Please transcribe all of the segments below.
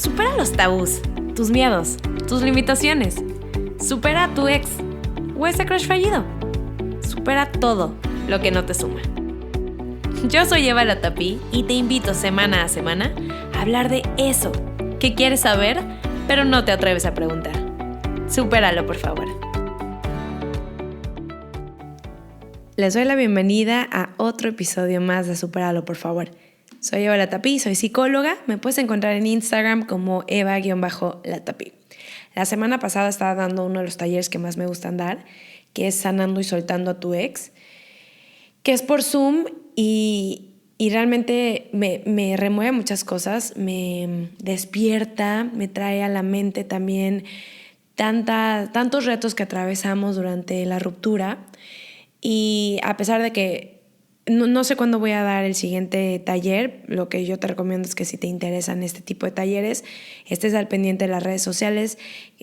Supera los tabús, tus miedos, tus limitaciones. Supera a tu ex o ese crush fallido. Supera todo lo que no te suma. Yo soy Eva Latapí y te invito semana a semana a hablar de eso que quieres saber, pero no te atreves a preguntar. Supéralo, por favor. Les doy la bienvenida a otro episodio más de Supéralo, por favor. Soy Eva Latapí, soy psicóloga. Me puedes encontrar en Instagram como Eva-Latapí. La semana pasada estaba dando uno de los talleres que más me gustan dar, que es Sanando y Soltando a tu ex, que es por Zoom y realmente me remueve muchas cosas, me despierta, me trae a la mente también tantos retos que atravesamos durante la ruptura. Y a pesar de que no sé cuándo voy a dar el siguiente taller, lo que yo te recomiendo es que si te interesan este tipo de talleres, estés al pendiente de las redes sociales,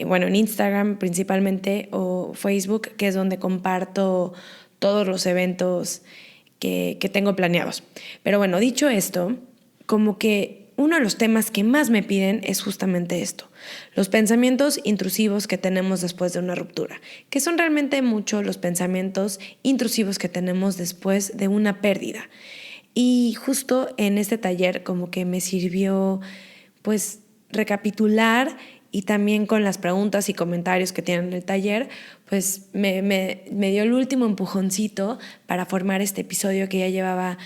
bueno, en Instagram principalmente o Facebook, que es donde comparto todos los eventos que tengo planeados. Pero bueno, dicho esto, como que uno de los temas que más me piden es justamente esto, los pensamientos intrusivos que tenemos después de una ruptura, que son realmente mucho los pensamientos intrusivos que tenemos después de una pérdida. Y justo en este taller como que me sirvió pues recapitular y también con las preguntas y comentarios que tienen en el taller, pues me dio el último empujoncito para formar este episodio que ya llevaba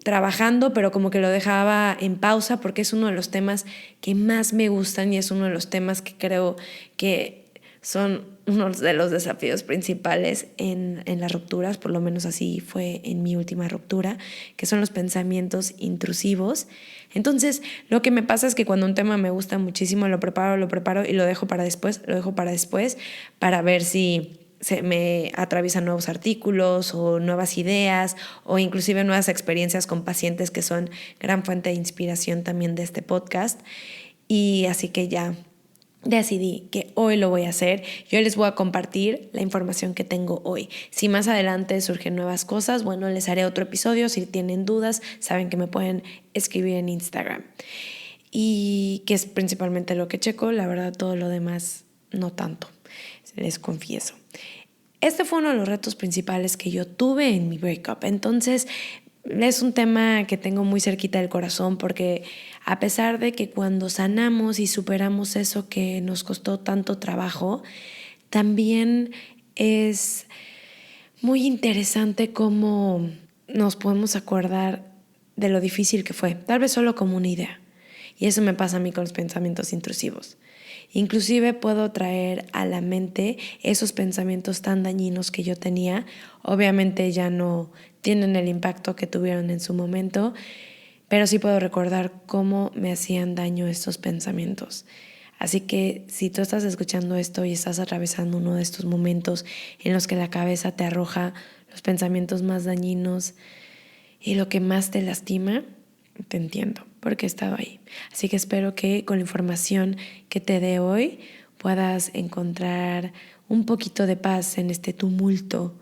trabajando, pero como que lo dejaba en pausa porque es uno de los temas que más me gustan y es uno de los temas que creo que son uno de los desafíos principales en las rupturas, por lo menos así fue en mi última ruptura, que son los pensamientos intrusivos. Entonces, lo que me pasa es que cuando un tema me gusta muchísimo, lo preparo y lo dejo para después para ver si se me atraviesan nuevos artículos o nuevas ideas o inclusive nuevas experiencias con pacientes que son gran fuente de inspiración también de este podcast. Y así que ya decidí que hoy lo voy a hacer. Yo les voy a compartir la información que tengo hoy. Si más adelante surgen nuevas cosas, bueno, les haré otro episodio. Si tienen dudas, saben que me pueden escribir en Instagram. Y que es principalmente lo que checo. La verdad, todo lo demás no tanto, les confieso. Este fue uno de los retos principales que yo tuve en mi breakup. Entonces, es un tema que tengo muy cerquita del corazón porque a pesar de que cuando sanamos y superamos eso que nos costó tanto trabajo, también es muy interesante cómo nos podemos acordar de lo difícil que fue, tal vez solo como una idea. Y eso me pasa a mí con los pensamientos intrusivos. Inclusive puedo traer a la mente esos pensamientos tan dañinos que yo tenía. Obviamente ya no tienen el impacto que tuvieron en su momento, pero sí puedo recordar cómo me hacían daño estos pensamientos. Así que si tú estás escuchando esto y estás atravesando uno de estos momentos en los que la cabeza te arroja los pensamientos más dañinos y lo que más te lastima, te entiendo, porque he estado ahí. Así que espero que con la información que te dé hoy puedas encontrar un poquito de paz en este tumulto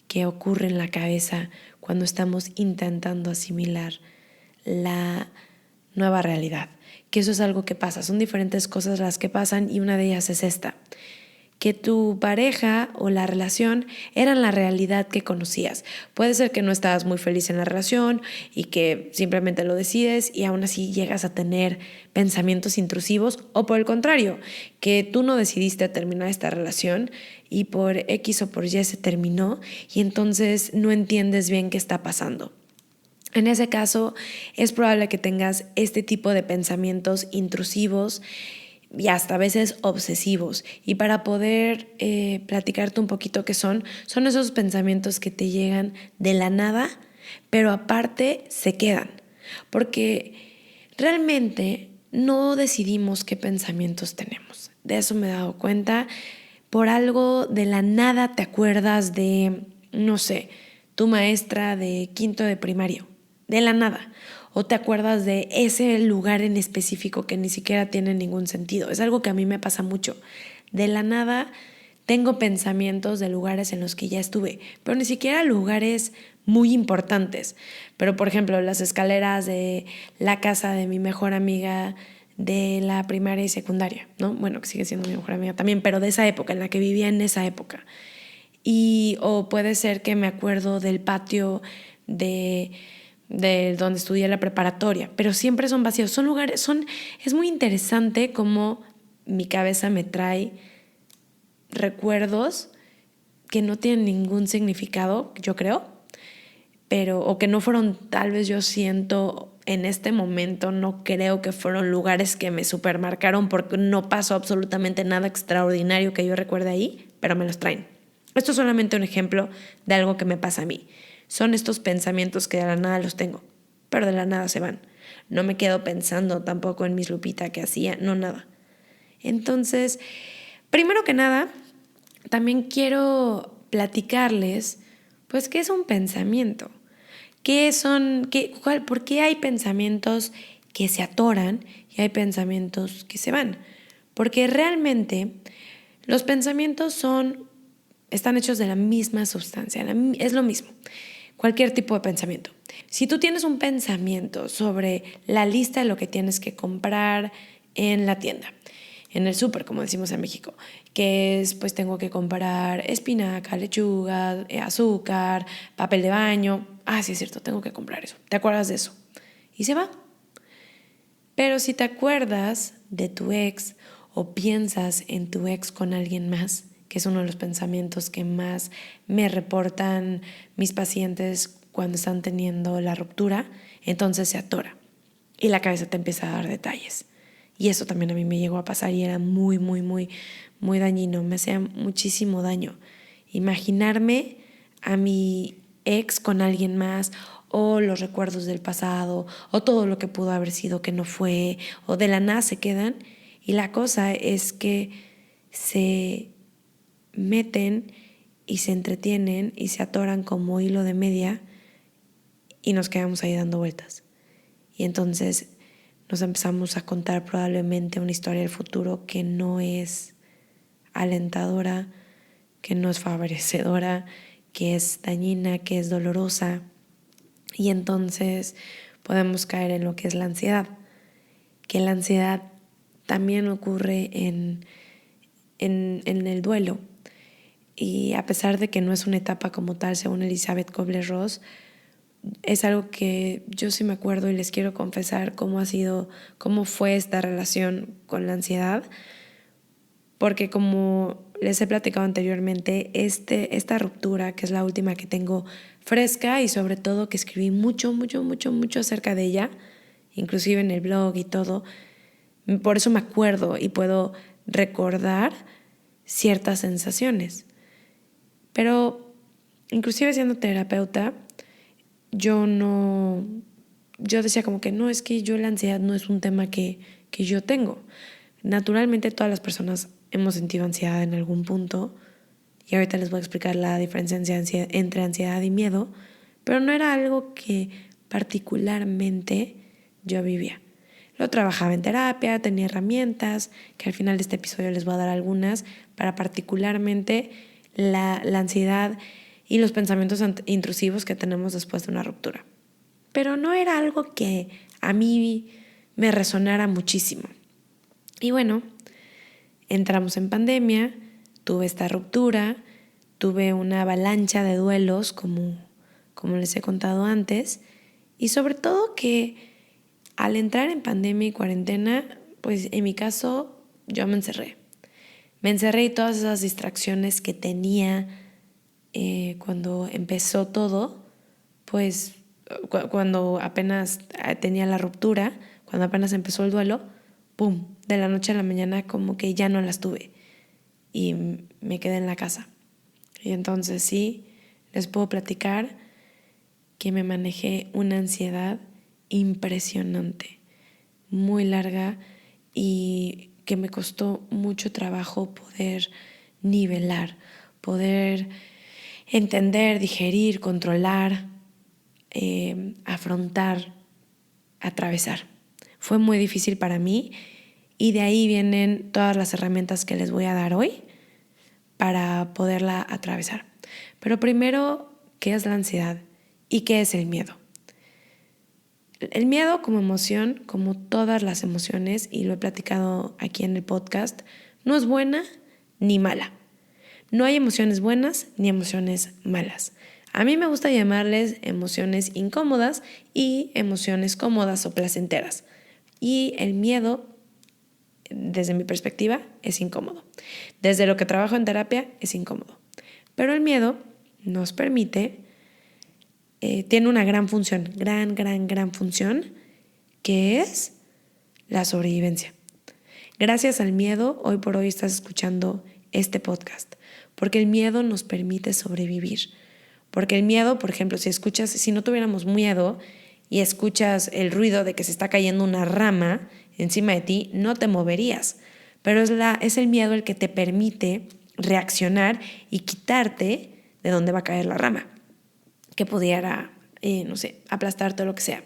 que ocurre en la cabeza cuando estamos intentando asimilar la nueva realidad. Que eso es algo que pasa, son diferentes cosas las que pasan y una de ellas es esta: que tu pareja o la relación eran la realidad que conocías. Puede ser que no estabas muy feliz en la relación y que simplemente lo decides y aún así llegas a tener pensamientos intrusivos, o por el contrario, que tú no decidiste terminar esta relación y por X o por Y se terminó y entonces no entiendes bien qué está pasando. En ese caso, es probable que tengas este tipo de pensamientos intrusivos y hasta a veces obsesivos. Y para poder platicarte un poquito qué son esos pensamientos que te llegan de la nada, pero aparte se quedan. Porque realmente no decidimos qué pensamientos tenemos. De eso me he dado cuenta. Por algo de la nada te acuerdas de, no sé, tu maestra de quinto de primario. De la nada. O te acuerdas de ese lugar en específico que ni siquiera tiene ningún sentido. Es algo que a mí me pasa mucho. De la nada tengo pensamientos de lugares en los que ya estuve, pero ni siquiera lugares muy importantes. Pero, por ejemplo, las escaleras de la casa de mi mejor amiga de la primaria y secundaria, ¿no? Bueno, que sigue siendo mi mejor amiga también, pero de esa época, en la que vivía en esa época. O puede ser que me acuerdo del patio de donde estudié la preparatoria, pero siempre son vacíos, son lugares, es muy interesante cómo mi cabeza me trae recuerdos que no tienen ningún significado, yo creo, o que no fueron, tal vez yo siento en este momento, no creo que fueron lugares que me supermarcaron porque no pasó absolutamente nada extraordinario que yo recuerde ahí, pero me los traen. Esto es solamente un ejemplo de algo que me pasa a mí. Son estos pensamientos que de la nada los tengo, pero de la nada se van. No me quedo pensando tampoco en Miss Lupita que hacía, no nada. Entonces, primero que nada, también quiero platicarles, pues, qué es un pensamiento. ¿Por qué hay pensamientos que se atoran y hay pensamientos que se van? Porque realmente los pensamientos están hechos de la misma sustancia, es lo mismo, cualquier tipo de pensamiento. Si tú tienes un pensamiento sobre la lista de lo que tienes que comprar en la tienda, en el súper, como decimos en México, que es, pues tengo que comprar espinaca, lechuga, azúcar, papel de baño. Ah, sí es cierto, tengo que comprar eso. ¿Te acuerdas de eso? Y se va. Pero si te acuerdas de tu ex o piensas en tu ex con alguien más, que es uno de los pensamientos que más me reportan mis pacientes cuando están teniendo la ruptura, entonces se atora y la cabeza te empieza a dar detalles. Y eso también a mí me llegó a pasar y era muy, muy, muy, muy dañino. Me hacía muchísimo daño. Imaginarme a mi ex con alguien más, o los recuerdos del pasado, o todo lo que pudo haber sido que no fue, o de la nada se quedan. Y la cosa es que se meten y se entretienen y se atoran como hilo de media y nos quedamos ahí dando vueltas. Y entonces nos empezamos a contar probablemente una historia del futuro que no es alentadora, que no es favorecedora, que es dañina, que es dolorosa. Y entonces podemos caer en lo que es la ansiedad, que la ansiedad también ocurre en el duelo. Y a pesar de que no es una etapa como tal, según Elizabeth Kubler-Ross, es algo que yo sí me acuerdo y les quiero confesar cómo fue esta relación con la ansiedad, porque como les he platicado anteriormente, esta ruptura, que es la última que tengo fresca y sobre todo que escribí mucho, mucho, mucho, mucho acerca de ella, inclusive en el blog y todo, por eso me acuerdo y puedo recordar ciertas sensaciones. Pero inclusive siendo terapeuta, yo decía como que no, es que la ansiedad no es un tema que yo tengo. Naturalmente todas las personas hemos sentido ansiedad en algún punto y ahorita les voy a explicar la diferencia entre ansiedad y miedo, pero no era algo que particularmente yo vivía. Lo trabajaba en terapia, tenía herramientas, que al final de este episodio les voy a dar algunas, para particularmente la ansiedad y los pensamientos intrusivos que tenemos después de una ruptura. Pero no era algo que a mí me resonara muchísimo. Y bueno, entramos en pandemia, tuve esta ruptura, tuve una avalancha de duelos, como les he contado antes, y sobre todo que al entrar en pandemia y cuarentena, pues en mi caso yo me encerré. Me encerré y todas esas distracciones que tenía cuando empezó todo, pues cuando apenas tenía la ruptura, cuando apenas empezó el duelo, ¡pum!, de la noche a la mañana como que ya no las tuve y me quedé en la casa. Y entonces sí, les puedo platicar que me manejé una ansiedad impresionante, muy larga, y que me costó mucho trabajo poder nivelar, poder entender, digerir, controlar, afrontar, atravesar. Fue muy difícil para mí y de ahí vienen todas las herramientas que les voy a dar hoy para poderla atravesar. Pero primero, ¿qué es la ansiedad y qué es el miedo? El miedo como emoción, como todas las emociones, y lo he platicado aquí en el podcast, no es buena ni mala. No hay emociones buenas ni emociones malas. A mí me gusta llamarles emociones incómodas y emociones cómodas o placenteras. Y el miedo, desde mi perspectiva, es incómodo. Desde lo que trabajo en terapia, es incómodo. Pero el miedo nos permite, tiene una gran función, gran función, que es la sobrevivencia. Gracias al miedo, hoy por hoy estás escuchando este podcast, porque el miedo nos permite sobrevivir. Porque el miedo, por ejemplo, si no tuviéramos miedo y escuchas el ruido de que se está cayendo una rama encima de ti, no te moverías. Pero es el miedo el que te permite reaccionar y quitarte de dónde va a caer la rama, que pudiera, aplastarte o lo que sea.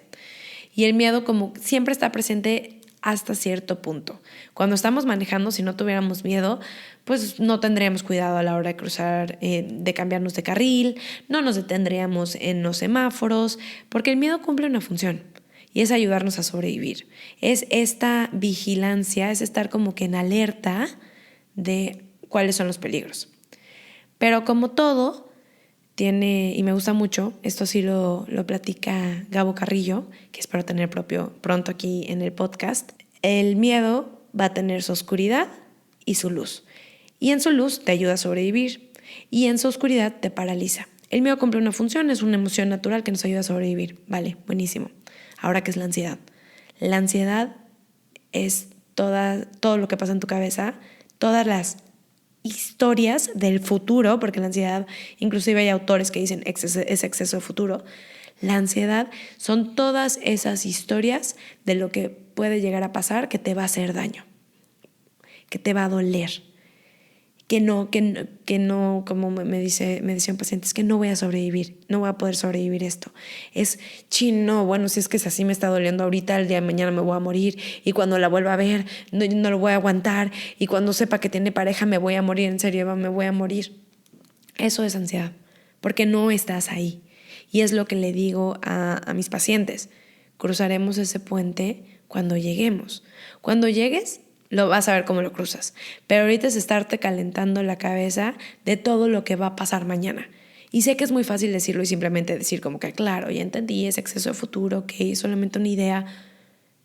Y el miedo como siempre está presente hasta cierto punto. Cuando estamos manejando, si no tuviéramos miedo, pues no tendríamos cuidado a la hora de cruzar, de cambiarnos de carril, no nos detendríamos en los semáforos, porque el miedo cumple una función y es ayudarnos a sobrevivir. Es esta vigilancia, es estar como que en alerta de cuáles son los peligros. Pero como todo, tiene, y me gusta mucho, esto sí lo platica Gabo Carrillo, que espero tener pronto aquí en el podcast. El miedo va a tener su oscuridad y su luz. Y en su luz te ayuda a sobrevivir y en su oscuridad te paraliza. El miedo cumple una función, es una emoción natural que nos ayuda a sobrevivir. Vale, buenísimo. Ahora, ¿qué es la ansiedad? La ansiedad es todo lo que pasa en tu cabeza, todas las historias del futuro, porque la ansiedad, inclusive hay autores que dicen es exceso de futuro. La ansiedad son todas esas historias de lo que puede llegar a pasar que te va a hacer daño, que te va a doler, que no, como me decía un paciente, es que no voy a sobrevivir, no voy a poder sobrevivir esto. Bueno, si es que así me está doliendo ahorita, el día de mañana me voy a morir, y cuando la vuelva a ver, no lo voy a aguantar, y cuando sepa que tiene pareja me voy a morir, en serio, me voy a morir. Eso es ansiedad, porque no estás ahí. Y es lo que le digo a mis pacientes: cruzaremos ese puente cuando lleguemos. Cuando llegues, lo vas a ver cómo lo cruzas. Pero ahorita es estarte calentando la cabeza de todo lo que va a pasar mañana. Y sé que es muy fácil decirlo y simplemente decir como que claro, ya entendí, es exceso de futuro, ok, es solamente una idea.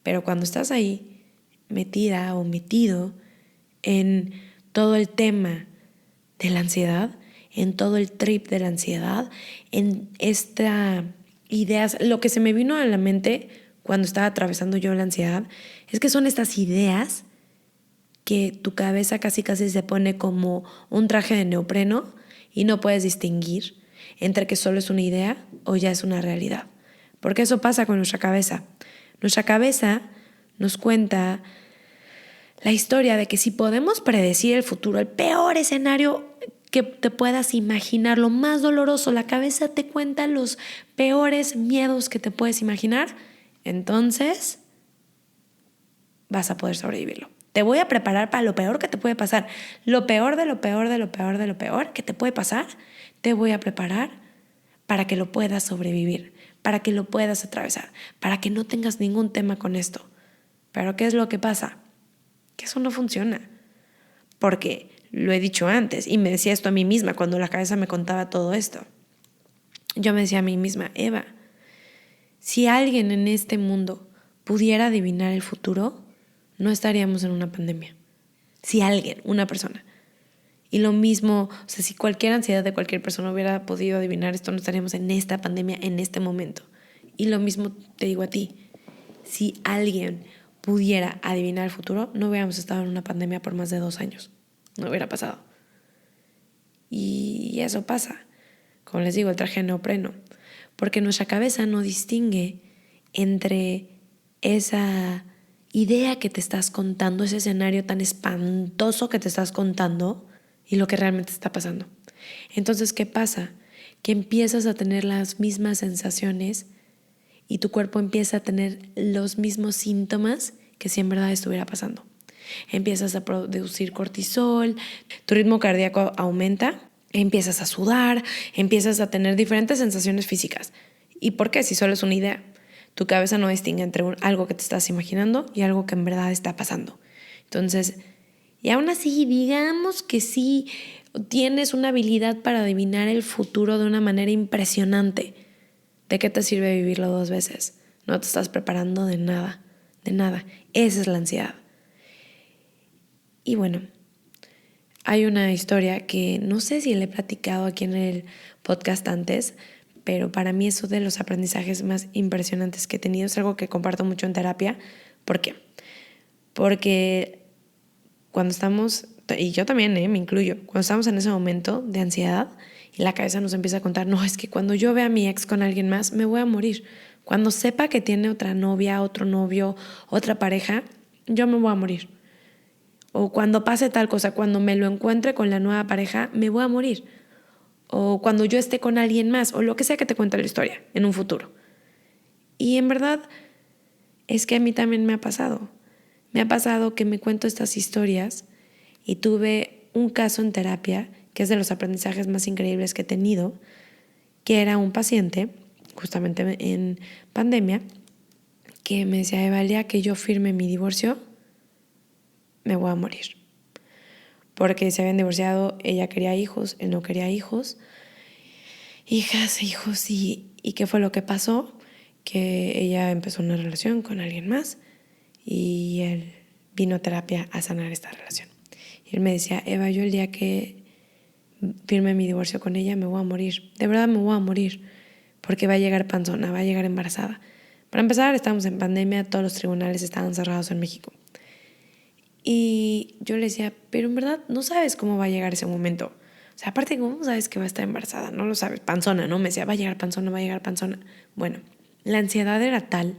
Pero cuando estás ahí metida o metido en todo el tema de la ansiedad, en todo el trip de la ansiedad, en esta ideas, lo que se me vino a la mente cuando estaba atravesando yo la ansiedad es que son estas ideas que tu cabeza casi se pone como un traje de neopreno y no puedes distinguir entre que solo es una idea o ya es una realidad. Porque eso pasa con nuestra cabeza. Nuestra cabeza nos cuenta la historia de que si podemos predecir el futuro, el peor escenario que te puedas imaginar, lo más doloroso, la cabeza te cuenta los peores miedos que te puedes imaginar, entonces vas a poder sobrevivirlo. Te voy a preparar para lo peor que te puede pasar. Lo peor de lo peor de lo peor de lo peor que te puede pasar, te voy a preparar para que lo puedas sobrevivir, para que lo puedas atravesar, para que no tengas ningún tema con esto. Pero ¿qué es lo que pasa? Que eso no funciona. Porque lo he dicho antes y me decía esto a mí misma cuando la cabeza me contaba todo esto. Yo me decía a mí misma: Eva, si alguien en este mundo pudiera adivinar el futuro, no estaríamos en una pandemia. Si alguien, una persona. Y lo mismo, si cualquier ansiedad de cualquier persona hubiera podido adivinar esto, no estaríamos en esta pandemia en este momento. Y lo mismo te digo a ti: si alguien pudiera adivinar el futuro, no hubiéramos estado en una pandemia por más de 2 años. No hubiera pasado. Y eso pasa. Como les digo, el traje de neopreno. Porque nuestra cabeza no distingue entre esa idea que te estás contando, ese escenario tan espantoso que te estás contando y lo que realmente está pasando. Entonces, ¿qué pasa? Que empiezas a tener las mismas sensaciones y tu cuerpo empieza a tener los mismos síntomas que si en verdad estuviera pasando. Empiezas a producir cortisol, tu ritmo cardíaco aumenta, empiezas a sudar, empiezas a tener diferentes sensaciones físicas. ¿Y por qué? Si solo es una idea. Tu cabeza no distingue entre algo que te estás imaginando y algo que en verdad está pasando. Entonces, y aún así, digamos que sí tienes una habilidad para adivinar el futuro de una manera impresionante. ¿De qué te sirve vivirlo 2 veces? No te estás preparando de nada, de nada. Esa es la ansiedad. Y bueno, hay una historia que no sé si le he platicado aquí en el podcast antes, pero para mí es uno de los aprendizajes más impresionantes que he tenido. Es algo que comparto mucho en terapia. ¿Por qué? Porque cuando estamos, y yo también me incluyo, cuando estamos en ese momento de ansiedad y la cabeza nos empieza a contar, no, es que cuando yo vea a mi ex con alguien más, me voy a morir. Cuando sepa que tiene otra novia, otro novio, otra pareja, yo me voy a morir. O cuando pase tal cosa, cuando me lo encuentre con la nueva pareja, me voy a morir. O cuando yo esté con alguien más, o lo que sea que te cuente la historia en un futuro. Y en verdad es que a mí también me ha pasado. Me ha pasado que me cuento estas historias y tuve un caso en terapia, que es de los aprendizajes más increíbles que he tenido, que era un paciente, justamente en pandemia, que me decía, Eva, el día que yo firme mi divorcio, me voy a morir. Porque se habían divorciado, ella quería hijos, él no quería hijos, hijas, hijos, y ¿qué fue lo que pasó? Que ella empezó una relación con alguien más y él vino a terapia a sanar esta relación. Y él me decía, Eva, yo el día que firme mi divorcio con ella me voy a morir, de verdad me voy a morir, porque va a llegar panzona, va a llegar embarazada. Para empezar, estamos en pandemia, todos los tribunales estaban cerrados en México. Y yo le decía, pero en verdad no sabes cómo va a llegar ese momento. O sea, aparte, ¿cómo sabes que va a estar embarazada? No lo sabes. Panzona, ¿no? Me decía, va a llegar panzona, va a llegar panzona. Bueno, la ansiedad era tal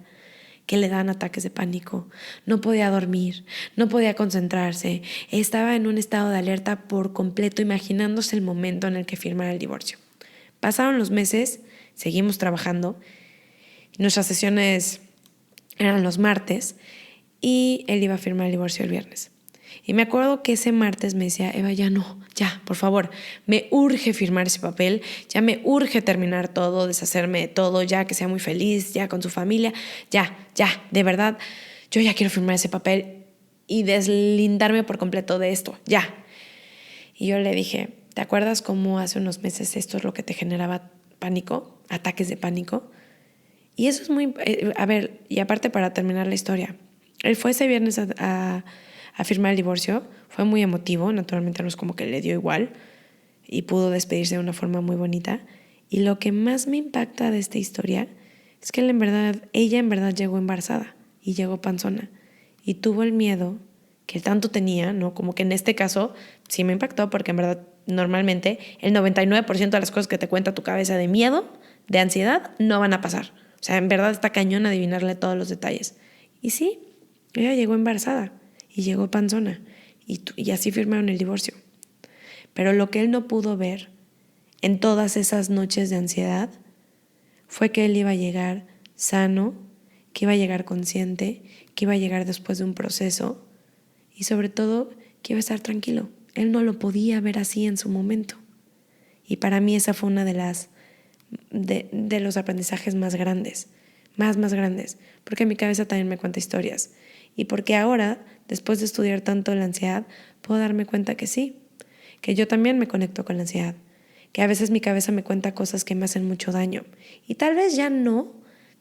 que le daban ataques de pánico. No podía dormir, no podía concentrarse. Estaba en un estado de alerta por completo, imaginándose el momento en el que firmara el divorcio. Pasaron los meses, seguimos trabajando. Nuestras sesiones eran los martes y él iba a firmar el divorcio el viernes. Y me acuerdo que ese martes me decía, Eva, ya no, ya, por favor, me urge firmar ese papel, ya me urge terminar todo, deshacerme de todo, ya que sea muy feliz, ya con su familia, ya, de verdad, yo ya quiero firmar ese papel y deslindarme por completo de esto, ya. Y yo le dije, ¿te acuerdas cómo hace unos meses esto es lo que te generaba pánico, ataques de pánico? Y eso es muy... a ver, y aparte para terminar la historia, él fue ese viernes a firmar el divorcio, fue muy emotivo, naturalmente no es como que le dio igual y pudo despedirse de una forma muy bonita. Y lo que más me impacta de esta historia es que ella en verdad llegó embarazada y llegó panzona y tuvo el miedo que tanto tenía, ¿no? Como que en este caso sí me impactó porque en verdad normalmente el 99% de las cosas que te cuenta tu cabeza de miedo, de ansiedad, no van a pasar. O sea, en verdad está cañón adivinarle todos los detalles. Y sí, ella llegó embarazada y llegó panzona y así firmaron el divorcio. Pero lo que él no pudo ver en todas esas noches de ansiedad fue que él iba a llegar sano, que iba a llegar consciente, que iba a llegar después de un proceso y sobre todo que iba a estar tranquilo. Él no lo podía ver así en su momento. Y para mí esa fue una de los aprendizajes más grandes, más grandes, porque mi cabeza también me cuenta historias y porque ahora, después de estudiar tanto la ansiedad, puedo darme cuenta que sí, que yo también me conecto con la ansiedad, que a veces mi cabeza me cuenta cosas que me hacen mucho daño y tal vez ya no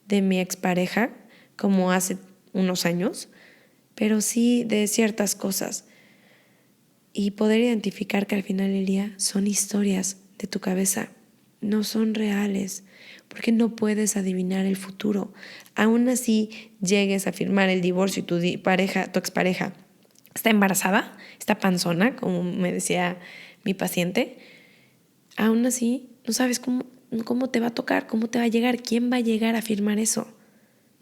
de mi expareja como hace unos años, pero sí de ciertas cosas y poder identificar que al final del día son historias de tu cabeza. No son reales, porque no puedes adivinar el futuro. Aún así llegues a firmar el divorcio y tu expareja está embarazada, está panzona, como me decía mi paciente, aún así no sabes cómo te va a tocar, cómo te va a llegar, quién va a llegar a firmar eso.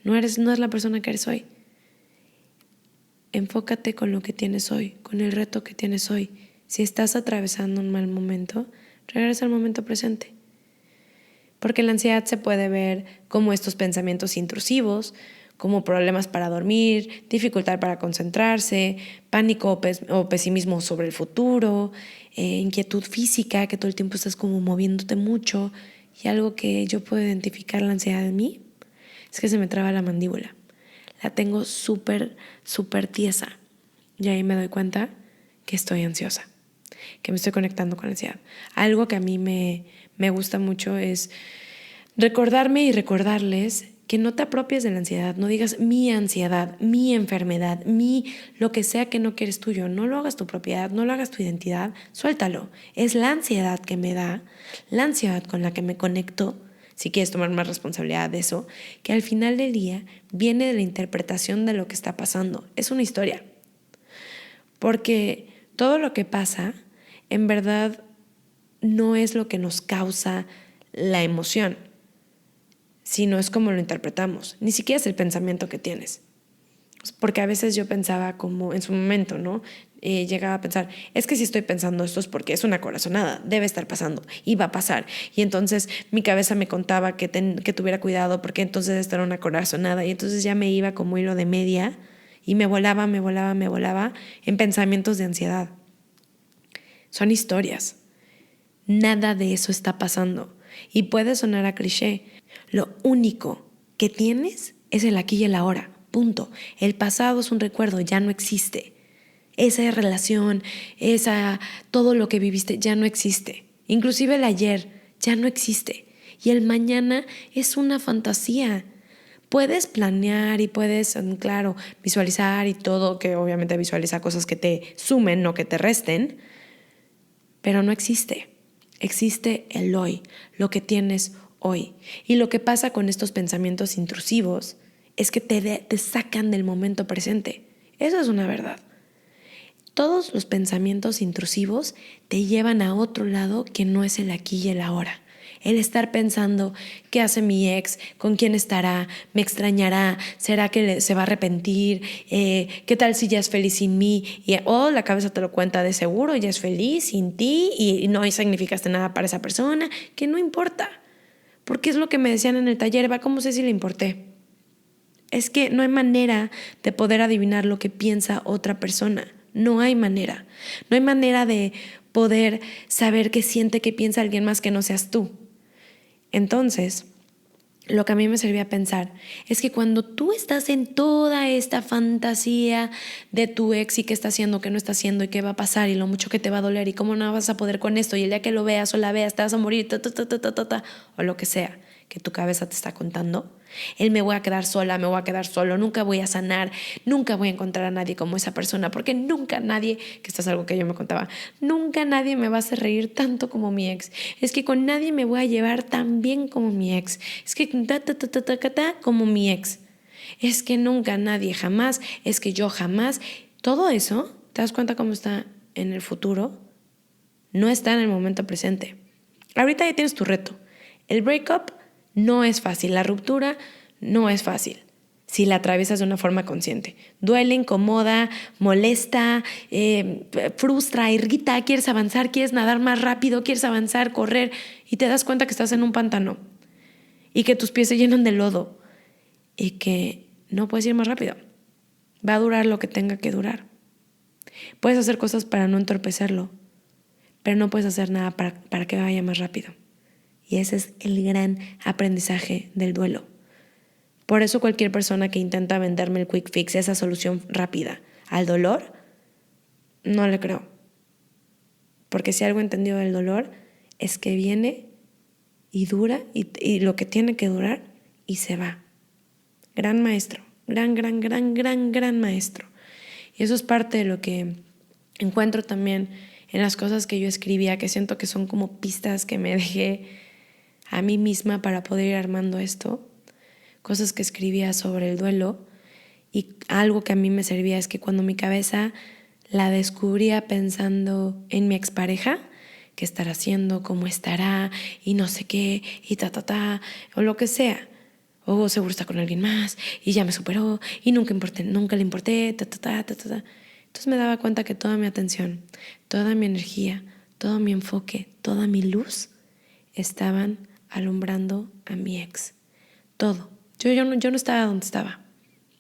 No es la persona que eres hoy. Enfócate con lo que tienes hoy, con el reto que tienes hoy. Si estás atravesando un mal momento, regresa al momento presente. Porque la ansiedad se puede ver como estos pensamientos intrusivos, como problemas para dormir, dificultad para concentrarse, pánico o pesimismo sobre el futuro, inquietud física, que todo el tiempo estás como moviéndote mucho. Y algo que yo puedo identificar la ansiedad en mí es que se me traba la mandíbula. La tengo súper, súper tiesa. Y ahí me doy cuenta que estoy ansiosa, que me estoy conectando con ansiedad. Algo que a mí me gusta mucho es recordarme y recordarles que no te apropies de la ansiedad, no digas mi ansiedad, mi enfermedad, lo que sea que no quieres tuyo, no lo hagas tu propiedad, no lo hagas tu identidad, suéltalo. Es la ansiedad que me da, la ansiedad con la que me conecto, si quieres tomar más responsabilidad de eso, que al final del día viene de la interpretación de lo que está pasando. Es una historia. Porque todo lo que pasa, en verdad, no es lo que nos causa la emoción, sino es como lo interpretamos. Ni siquiera es el pensamiento que tienes. Porque a veces yo pensaba como en su momento, ¿no? Llegaba a pensar, es que si estoy pensando esto es porque es una corazonada, debe estar pasando y va a pasar. Y entonces mi cabeza me contaba que tuviera cuidado porque entonces esto era una corazonada. Y entonces ya me iba como hilo de media y me volaba en pensamientos de ansiedad. Son historias. Nada de eso está pasando. Y puede sonar a cliché. Lo único que tienes es el aquí y el ahora. Punto. El pasado es un recuerdo, ya no existe. Esa relación, todo lo que viviste ya no existe. Inclusive el ayer ya no existe. Y el mañana es una fantasía. Puedes planear y puedes, claro, visualizar y todo, que obviamente visualiza cosas que te sumen, no que te resten, pero no existe. Existe el hoy, lo que tienes hoy. Y lo que pasa con estos pensamientos intrusivos es que te sacan del momento presente. Eso es una verdad. Todos los pensamientos intrusivos te llevan a otro lado que no es el aquí y el ahora. El estar pensando, ¿qué hace mi ex? ¿Con quién estará? ¿Me extrañará? ¿Será que se va a arrepentir? ¿Qué tal si ya es feliz sin mí? La cabeza te lo cuenta, de seguro ya es feliz sin ti y no significaste nada para esa persona, que no importa. Porque es lo que me decían en el taller, ¿cómo sé si le importé? Es que no hay manera de poder adivinar lo que piensa otra persona. No hay manera. No hay manera de poder saber qué siente, qué piensa alguien más que no seas tú. Entonces, lo que a mí me servía a pensar es que cuando tú estás en toda esta fantasía de tu ex y qué está haciendo, qué no está haciendo y qué va a pasar y lo mucho que te va a doler y cómo no vas a poder con esto y el día que lo veas o la veas te vas a morir, o lo que sea que tu cabeza te está contando, me voy a quedar sola, me voy a quedar solo, nunca voy a sanar, nunca voy a encontrar a nadie como esa persona, porque nunca nadie, que esto es algo que yo me contaba, nunca nadie me va a hacer reír tanto como mi ex, es que con nadie me voy a llevar tan bien como mi ex, es que como mi ex, es que nunca nadie jamás, es que yo jamás, todo eso, ¿te das cuenta cómo está en el futuro? No está en el momento presente. Ahorita ya tienes tu reto. El breakup no es fácil, la ruptura no es fácil si la atraviesas de una forma consciente. Duele, incomoda, molesta, frustra, irrita, quieres avanzar, quieres nadar más rápido, quieres avanzar, correr y te das cuenta que estás en un pantano y que tus pies se llenan de lodo y que no puedes ir más rápido. Va a durar lo que tenga que durar. Puedes hacer cosas para no entorpecerlo, pero no puedes hacer nada para que vaya más rápido. Y ese es el gran aprendizaje del duelo. Por eso cualquier persona que intenta venderme el quick fix, esa solución rápida al dolor, no le creo. Porque si algo he entendido del dolor es que viene y dura y lo que tiene que durar y se va. Gran maestro, gran maestro. Y eso es parte de lo que encuentro también en las cosas que yo escribía, que siento que son como pistas que me dejé a mí misma para poder ir armando esto, cosas que escribía sobre el duelo, y algo que a mí me servía es que cuando mi cabeza la descubría pensando en mi expareja, qué estará haciendo, cómo estará y no sé qué y o lo que sea, o seguro está con alguien más y ya me superó y nunca le importé, Entonces me daba cuenta que toda mi atención, toda mi energía, todo mi enfoque, toda mi luz estaban alumbrando a mi ex. Todo. Yo no estaba donde estaba.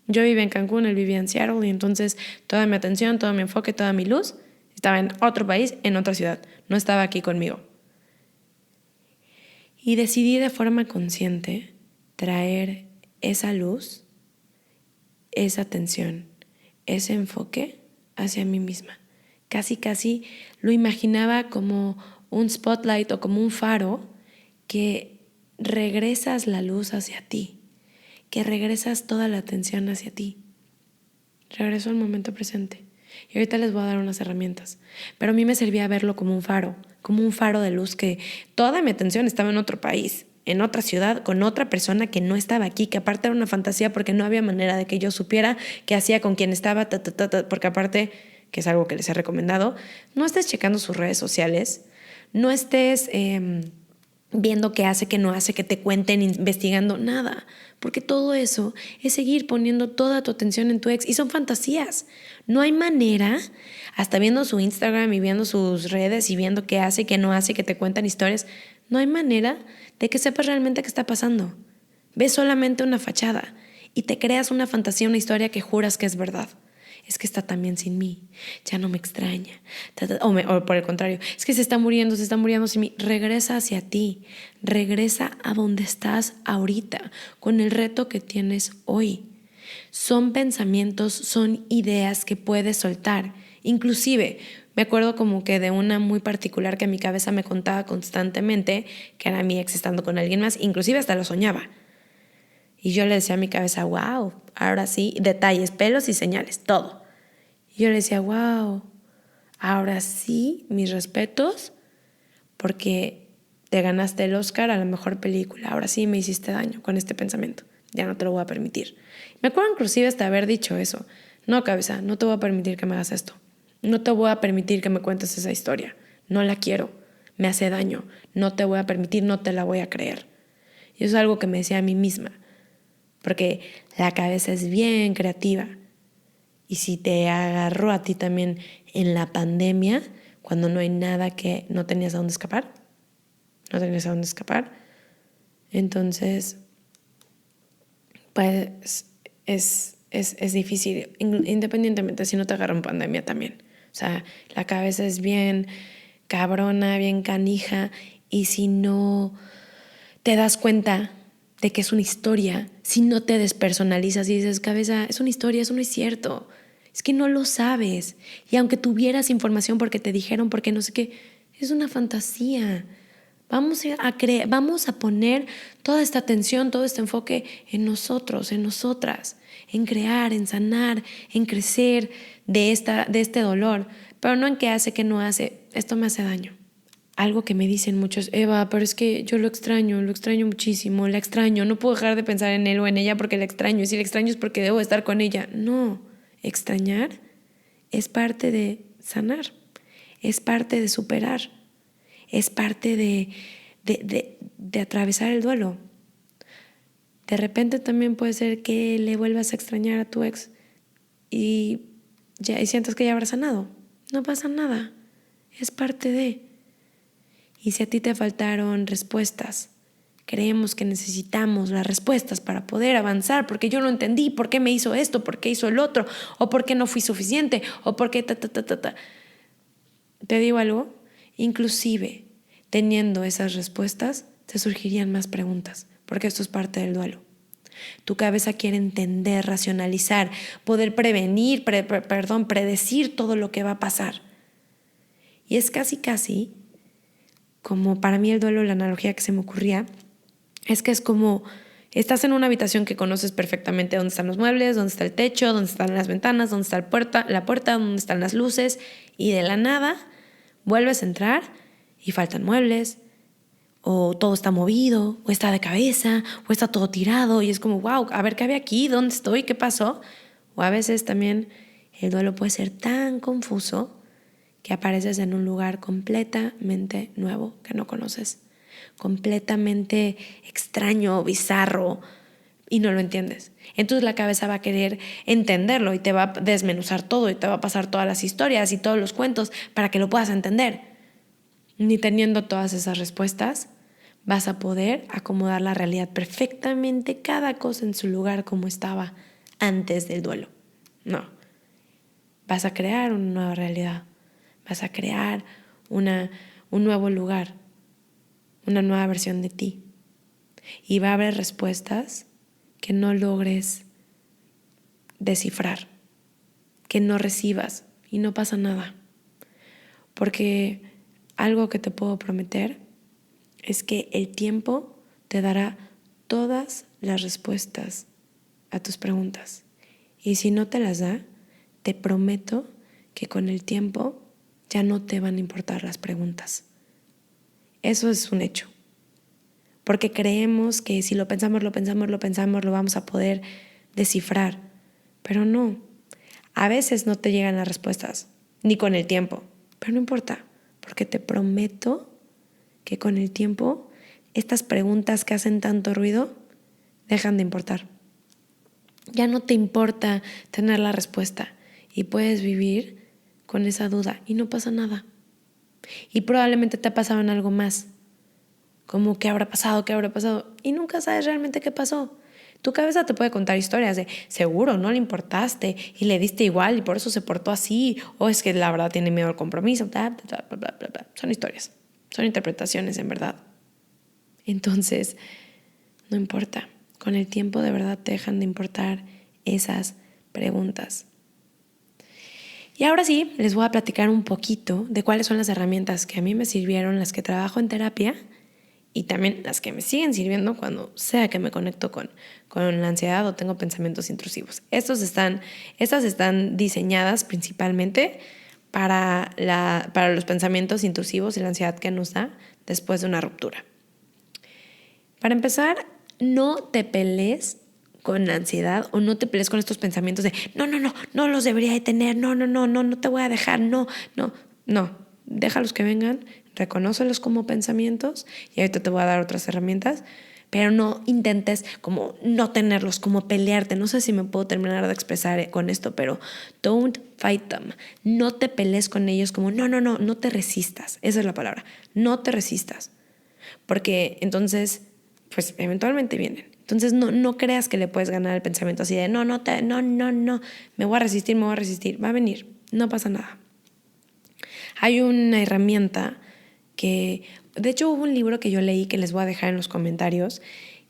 Yo vivía en Cancún, él vivía en Seattle y entonces toda mi atención, todo mi enfoque, toda mi luz estaba en otro país, en otra ciudad. No estaba aquí conmigo. Y decidí de forma consciente traer esa luz, esa atención, ese enfoque hacia mí misma. Casi lo imaginaba como un spotlight o como un faro que regresas la luz hacia ti, que regresas toda la atención hacia ti. Regreso al momento presente. Y ahorita les voy a dar unas herramientas. Pero a mí me servía verlo como un faro de luz, que toda mi atención estaba en otro país, en otra ciudad, con otra persona que no estaba aquí, que aparte era una fantasía porque no había manera de que yo supiera qué hacía con quién estaba, porque aparte, que es algo que les he recomendado, no estés checando sus redes sociales, no estés viendo qué hace, qué no hace, que te cuenten, investigando, nada. Porque todo eso es seguir poniendo toda tu atención en tu ex y son fantasías. No hay manera, hasta viendo su Instagram y viendo sus redes y viendo qué hace, qué no hace, que te cuentan historias, no hay manera de que sepas realmente qué está pasando. Ves solamente una fachada y te creas una fantasía, una historia que juras que es verdad. Es que está también sin mí, ya no me extraña. O por el contrario, es que se está muriendo sin mí. Regresa hacia ti, regresa a donde estás ahorita, con el reto que tienes hoy. Son pensamientos, son ideas que puedes soltar. Inclusive, me acuerdo como que de una muy particular que mi cabeza me contaba constantemente, que era mi ex estando con alguien más, inclusive hasta lo soñaba. Y yo le decía a mi cabeza, wow, ahora sí, detalles, pelos y señales, todo. Y yo le decía, wow, ahora sí, mis respetos, porque te ganaste el Oscar a la mejor película. Ahora sí me hiciste daño con este pensamiento. Ya no te lo voy a permitir. Me acuerdo inclusive hasta haber dicho eso. No, cabeza, no te voy a permitir que me hagas esto. No te voy a permitir que me cuentes esa historia. No la quiero. Me hace daño. No te voy a permitir, no te la voy a creer. Y eso es algo que me decía a mí misma. Porque la cabeza es bien creativa. Y si te agarró a ti también en la pandemia, cuando no hay nada, que no tenías a dónde escapar, entonces, pues es difícil, independientemente si no te agarró en pandemia también. O sea, la cabeza es bien cabrona, bien canija, y si no te das cuenta de que es una historia, si no te despersonalizas y dices, cabeza, es una historia, eso no es cierto, es que no lo sabes. Y aunque tuvieras información porque te dijeron, porque no sé qué, es una fantasía. Vamos a poner toda esta atención, todo este enfoque en nosotros, en nosotras, en crear, en sanar, en crecer de este dolor, pero no en qué hace, qué no hace. Esto me hace daño. Algo que me dicen muchos, Eva, pero es que yo lo extraño muchísimo, la extraño, no puedo dejar de pensar en él o en ella porque la extraño, y si la extraño es porque debo estar con ella. No, extrañar es parte de sanar, es parte de superar, es parte de atravesar el duelo. De repente también puede ser que le vuelvas a extrañar a tu ex y sientas que ya habrá sanado. No pasa nada, es parte de... Y si a ti te faltaron respuestas, creemos que necesitamos las respuestas para poder avanzar, porque yo no entendí por qué me hizo esto, por qué hizo el otro, o por qué no fui suficiente, o por qué ¿Te digo algo? Inclusive teniendo esas respuestas, te surgirían más preguntas, porque esto es parte del duelo. Tu cabeza quiere entender, racionalizar, poder prevenir, predecir todo lo que va a pasar. Y es casi como para mí el duelo, la analogía que se me ocurría, es que es como estás en una habitación que conoces perfectamente, dónde están los muebles, dónde está el techo, dónde están las ventanas, dónde está la puerta, dónde están las luces, y de la nada vuelves a entrar y faltan muebles, o todo está movido, o está de cabeza, o está todo tirado, y es como, wow, a ver qué había aquí, dónde estoy, qué pasó. O a veces también el duelo puede ser tan confuso que apareces en un lugar completamente nuevo que no conoces, completamente extraño, bizarro, y no lo entiendes. Entonces la cabeza va a querer entenderlo y te va a desmenuzar todo y te va a pasar todas las historias y todos los cuentos para que lo puedas entender. Ni teniendo todas esas respuestas, vas a poder acomodar la realidad perfectamente, cada cosa en su lugar como estaba antes del duelo. No, vas a crear una nueva realidad. Vas a crear un nuevo lugar, una nueva versión de ti. Y va a haber respuestas que no logres descifrar, que no recibas y no pasa nada. Porque algo que te puedo prometer es que el tiempo te dará todas las respuestas a tus preguntas. Y si no te las da, te prometo que con el tiempo ya no te van a importar las preguntas. Eso es un hecho. Porque creemos que si lo pensamos, lo vamos a poder descifrar. Pero no. A veces no te llegan las respuestas, ni con el tiempo. Pero no importa, porque te prometo que con el tiempo estas preguntas que hacen tanto ruido dejan de importar. Ya no te importa tener la respuesta y puedes vivir con esa duda y no pasa nada. Y probablemente te ha pasado en algo más, como qué habrá pasado y nunca sabes realmente qué pasó. Tu cabeza te puede contar historias de seguro no le importaste y le diste igual y por eso se portó así, o es que la verdad tiene miedo al compromiso, bla, bla, bla, bla, bla, bla. Son historias, son interpretaciones en verdad. Entonces, no importa, con el tiempo de verdad te dejan de importar esas preguntas. Y ahora sí, les voy a platicar un poquito de cuáles son las herramientas que a mí me sirvieron, las que trabajo en terapia y también las que me siguen sirviendo cuando sea que me conecto con la ansiedad o tengo pensamientos intrusivos. Estas están diseñadas principalmente para los pensamientos intrusivos y la ansiedad que nos da después de una ruptura. Para empezar, no te pelees con la ansiedad o no te pelees con estos pensamientos de no los debería de tener, no te voy a dejar, no, déjalos que vengan, reconócelos como pensamientos y ahorita te voy a dar otras herramientas, pero no intentes como no tenerlos, como pelearte. No sé si me puedo terminar de expresar con esto, pero don't fight them. No te pelees con ellos como no te resistas. Esa es la palabra, no te resistas, porque entonces pues eventualmente vienen. Entonces no creas que le puedes ganar el pensamiento así de no, me voy a resistir, va a venir, no pasa nada. Hay una herramienta que, de hecho hubo un libro que yo leí que les voy a dejar en los comentarios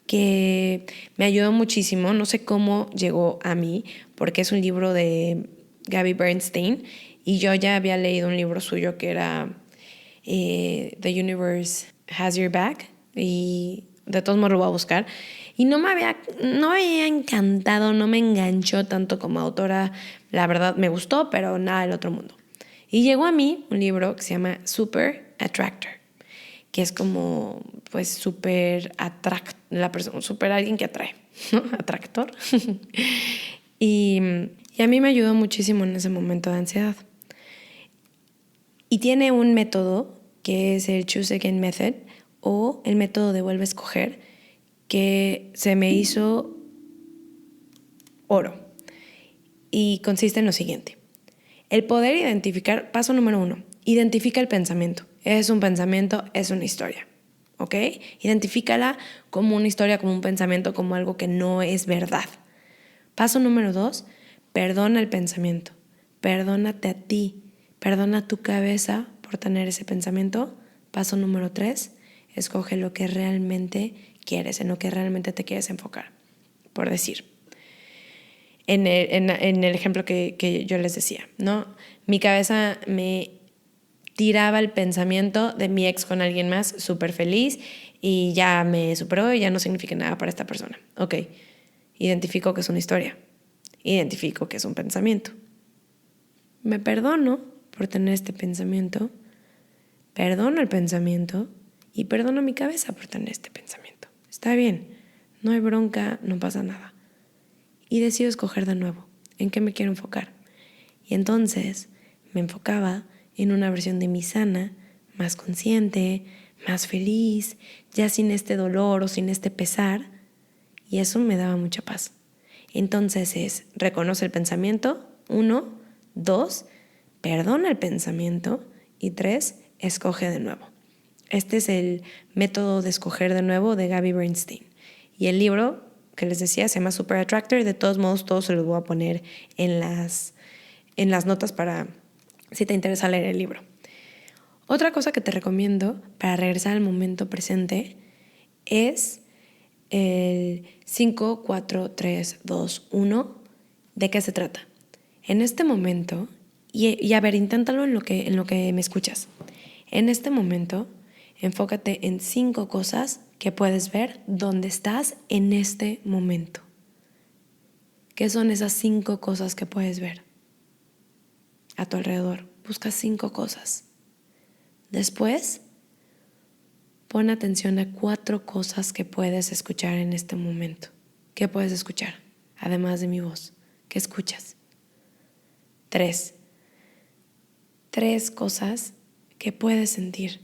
que me ayudó muchísimo, no sé cómo llegó a mí, porque es un libro de Gabby Bernstein y yo ya había leído un libro suyo que era The Universe Has Your Back y de todos modos lo voy a buscar. Y no me había encantado, no me enganchó tanto como autora. La verdad me gustó, pero nada del otro mundo. Y llegó a mí un libro que se llama Super Attractor, que es como, pues, super alguien que atrae, ¿no? Atractor. y a mí me ayudó muchísimo en ese momento de ansiedad. Y tiene un método que es el Choose Again Method, o el método de vuelve a escoger, que se me hizo oro. Y consiste en lo siguiente. El poder identificar, paso número 1, identifica el pensamiento. Es un pensamiento, es una historia. ¿Ok? Identifícala como una historia, como un pensamiento, como algo que no es verdad. Paso número 2, perdona el pensamiento. Perdónate a ti. Perdona a tu cabeza por tener ese pensamiento. Paso número 3, escoge lo que realmente quieres, en lo que realmente te quieres enfocar. Por decir, en el ejemplo que yo les decía, ¿no? Mi cabeza me tiraba el pensamiento de mi ex con alguien más, súper feliz, y ya me superó y ya no significa nada para esta persona. Ok, identifico que es una historia, identifico que es un pensamiento. Me perdono por tener este pensamiento, perdono el pensamiento y perdono a mi cabeza por tener este pensamiento. Está bien, no hay bronca, no pasa nada. Y decido escoger de nuevo en qué me quiero enfocar. Y entonces me enfocaba en una versión de mí sana, más consciente, más feliz, ya sin este dolor o sin este pesar. Y eso me daba mucha paz. Entonces reconoce el pensamiento, 1, 2, perdona el pensamiento y 3, escoge de nuevo. Este es el método de escoger de nuevo de Gabby Bernstein. Y el libro que les decía se llama Super Attractor. De todos modos, todos se los voy a poner en las notas para si te interesa leer el libro. Otra cosa que te recomiendo para regresar al momento presente es el 5, 4, 3, 2, 1. ¿De qué se trata? En este momento, y a ver, inténtalo en lo que me escuchas. En este momento, enfócate en 5 cosas que puedes ver donde estás en este momento. ¿Qué son esas 5 cosas que puedes ver a tu alrededor? Busca 5 cosas. Después, pon atención a 4 cosas que puedes escuchar en este momento. ¿Qué puedes escuchar? Además de mi voz. ¿Qué escuchas? 3 cosas que puedes sentir.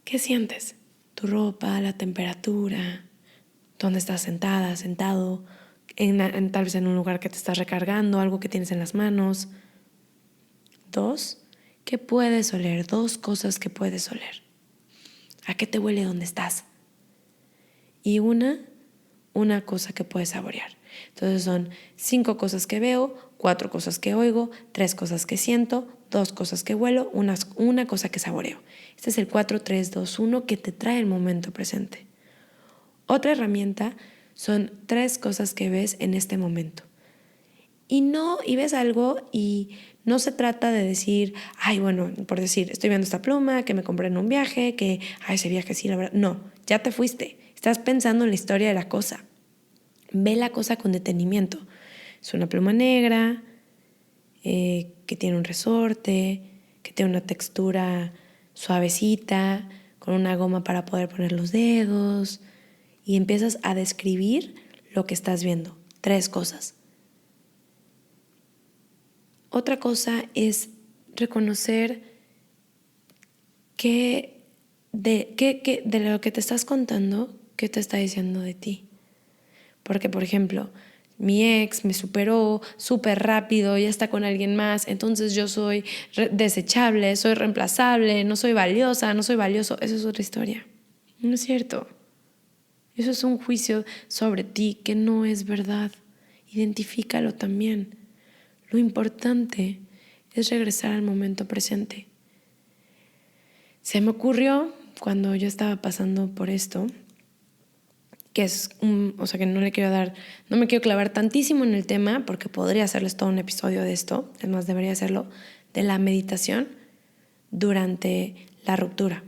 ¿Qué sientes? Tu ropa, la temperatura, dónde estás sentada, sentado, tal vez en un lugar que te estás recargando, algo que tienes en las manos. 2, ¿qué puedes oler? 2 cosas que puedes oler. ¿A qué te huele donde estás? Y una cosa que puedes saborear. Entonces son 5 cosas que veo, 4 cosas que oigo, 3 cosas que siento, 2 cosas que huelo, una cosa que saboreo. Este es el 4, 3, 2, 1 que te trae el momento presente. Otra herramienta son 3 cosas que ves en este momento. Y ves algo y no se trata de decir, ay, bueno, por decir, estoy viendo esta pluma que me compré en un viaje, que, ese viaje sí, la verdad. No, ya te fuiste. Estás pensando en la historia de la cosa. Ve la cosa con detenimiento. Es una pluma negra, que tiene un resorte, que tiene una textura suavecita, con una goma para poder poner los dedos. Y empiezas a describir lo que estás viendo. 3 cosas. Otra cosa es reconocer que de lo que te estás contando, qué te está diciendo de ti. Porque, por ejemplo, mi ex me superó súper rápido, ya está con alguien más, entonces yo soy desechable, soy reemplazable, no soy valiosa, no soy valioso. Eso es otra historia. No es cierto. Eso es un juicio sobre ti que no es verdad. Identifícalo también. Lo importante es regresar al momento presente. Se me ocurrió cuando yo estaba pasando por esto, que es que no me quiero clavar tantísimo en el tema porque podría hacerles todo un episodio de esto, es más, debería hacerlo, de la meditación durante la ruptura.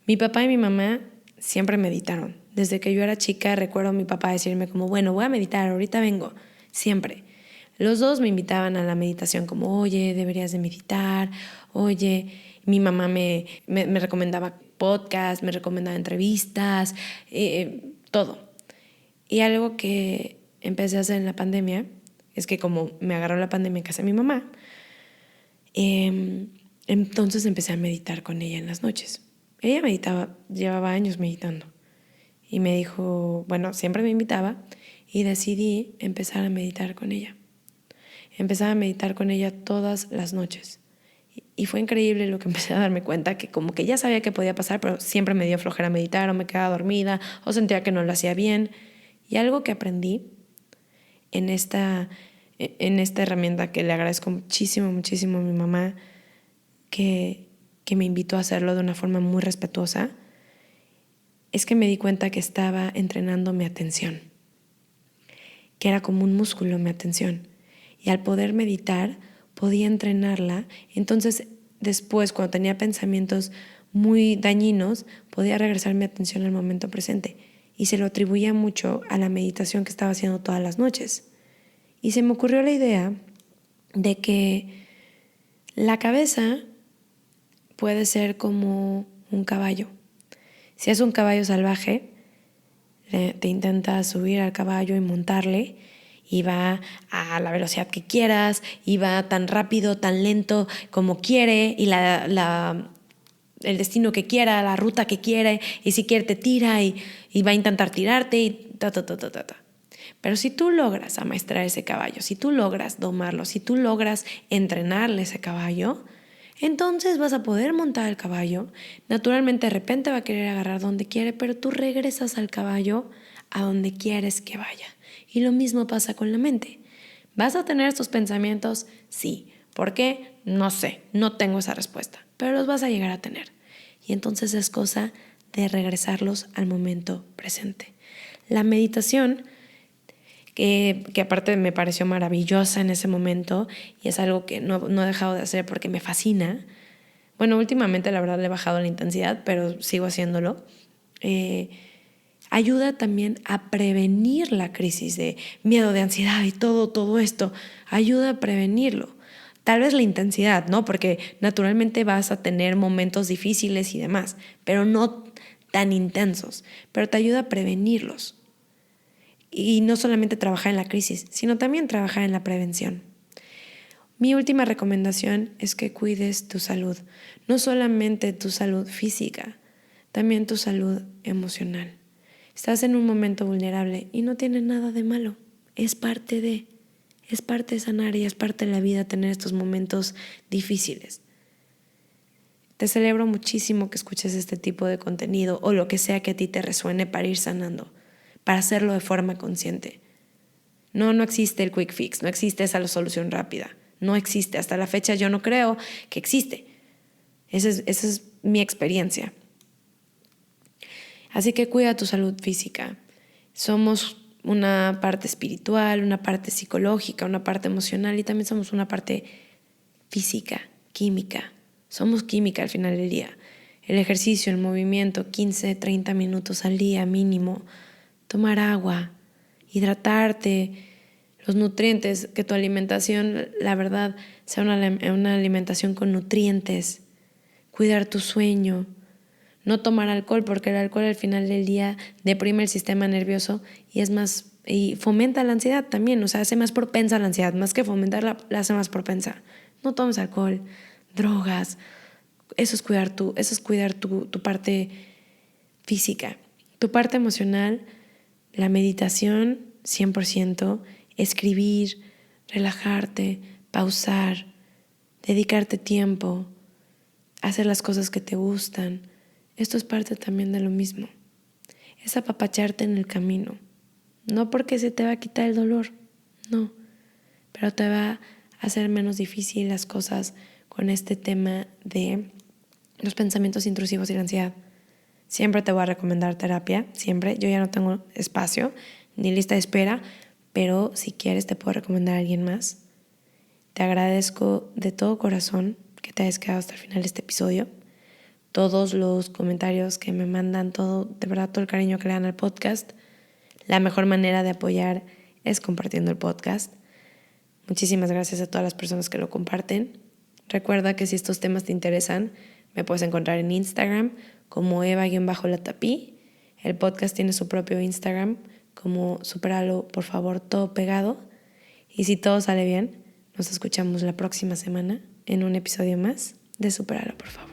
Mi papá y mi mamá siempre meditaron. Desde que yo era chica recuerdo a mi papá decirme como, bueno, voy a meditar, ahorita vengo, siempre. Los dos me invitaban a la meditación como, oye, deberías de meditar, oye, mi mamá me recomendaba podcasts, me recomendaba entrevistas, todo. Y algo que empecé a hacer en la pandemia es que como me agarró la pandemia en casa de mi mamá, entonces empecé a meditar con ella en las noches. Ella meditaba, llevaba años meditando. Y me dijo, bueno, siempre me invitaba y decidí empezar a meditar con ella. Empezaba a meditar con ella todas las noches. Y fue increíble lo que empecé a darme cuenta, que como que ya sabía que podía pasar, pero siempre me dio flojera meditar o me quedaba dormida o sentía que no lo hacía bien. Y algo que aprendí en esta herramienta que le agradezco muchísimo, muchísimo a mi mamá, que me invitó a hacerlo de una forma muy respetuosa, es que me di cuenta que estaba entrenando mi atención, que era como un músculo mi atención. Y al poder meditar, podía entrenarla. Entonces, después, cuando tenía pensamientos muy dañinos, podía regresar mi atención al momento presente. Y se lo atribuía mucho a la meditación que estaba haciendo todas las noches. Y se me ocurrió la idea de que la cabeza puede ser como un caballo. Si es un caballo salvaje, te intentas subir al caballo y montarle, y va a la velocidad que quieras, y va tan rápido, tan lento como quiere, y el destino que quiera, la ruta que quiere, y si quiere te tira y va a intentar tirarte y ta. Pero si tú logras amaestrar ese caballo, si tú logras domarlo, si tú logras entrenarle ese caballo, entonces vas a poder montar el caballo. Naturalmente de repente va a querer agarrar donde quiere, pero tú regresas al caballo a donde quieres que vaya. Y lo mismo pasa con la mente. ¿Vas a tener estos pensamientos? Sí. ¿Por qué? No sé, no tengo esa respuesta, pero los vas a llegar a tener. Y entonces es cosa de regresarlos al momento presente. La meditación, que aparte me pareció maravillosa en ese momento y es algo que no he dejado de hacer porque me fascina. Bueno, últimamente la verdad le he bajado la intensidad, pero sigo haciéndolo. Ayuda también a prevenir la crisis de miedo, de ansiedad y todo esto. Ayuda a prevenirlo. Tal vez la intensidad, ¿no? Porque naturalmente vas a tener momentos difíciles y demás, pero no tan intensos. Pero te ayuda a prevenirlos. Y no solamente trabajar en la crisis, sino también trabajar en la prevención. Mi última recomendación es que cuides tu salud. No solamente tu salud física, también tu salud emocional. Estás en un momento vulnerable y no tiene nada de malo. Es parte de sanar y es parte de la vida tener estos momentos difíciles. Te celebro muchísimo que escuches este tipo de contenido o lo que sea que a ti te resuene para ir sanando, para hacerlo de forma consciente. No existe el quick fix, no existe esa solución rápida. No existe. Hasta la fecha yo no creo que existe. Esa es mi experiencia. Así que cuida tu salud física. Somos una parte espiritual, una parte psicológica, una parte emocional y también somos una parte física, química. Somos química al final del día. El ejercicio, el movimiento, 15, 30 minutos al día mínimo. Tomar agua, hidratarte, los nutrientes, que tu alimentación, la verdad, sea una alimentación con nutrientes. Cuidar tu sueño. No tomar alcohol, porque el alcohol al final del día deprime el sistema nervioso y fomenta la ansiedad también, o sea, hace más propensa a la ansiedad, más que fomentarla, la hace más propensa. No tomes alcohol, drogas, eso es cuidar tu parte física. Tu parte emocional, la meditación, 100%, escribir, relajarte, pausar, dedicarte tiempo, hacer las cosas que te gustan. Esto es parte también de lo mismo. Es apapacharte en el camino. No porque se te va a quitar el dolor, no. Pero te va a hacer menos difícil las cosas con este tema de los pensamientos intrusivos y la ansiedad. Siempre te voy a recomendar terapia, siempre. Yo ya no tengo espacio ni lista de espera, pero si quieres te puedo recomendar a alguien más. Te agradezco de todo corazón que te hayas quedado hasta el final de este episodio. Todos los comentarios que me mandan, de verdad, todo el cariño que le dan al podcast. La mejor manera de apoyar es compartiendo el podcast. Muchísimas gracias a todas las personas que lo comparten. Recuerda que si estos temas te interesan, me puedes encontrar en Instagram como Eva-Latapí. El podcast tiene su propio Instagram como Supéralo, por favor, todo pegado. Y si todo sale bien, nos escuchamos la próxima semana en un episodio más de Supéralo, por favor.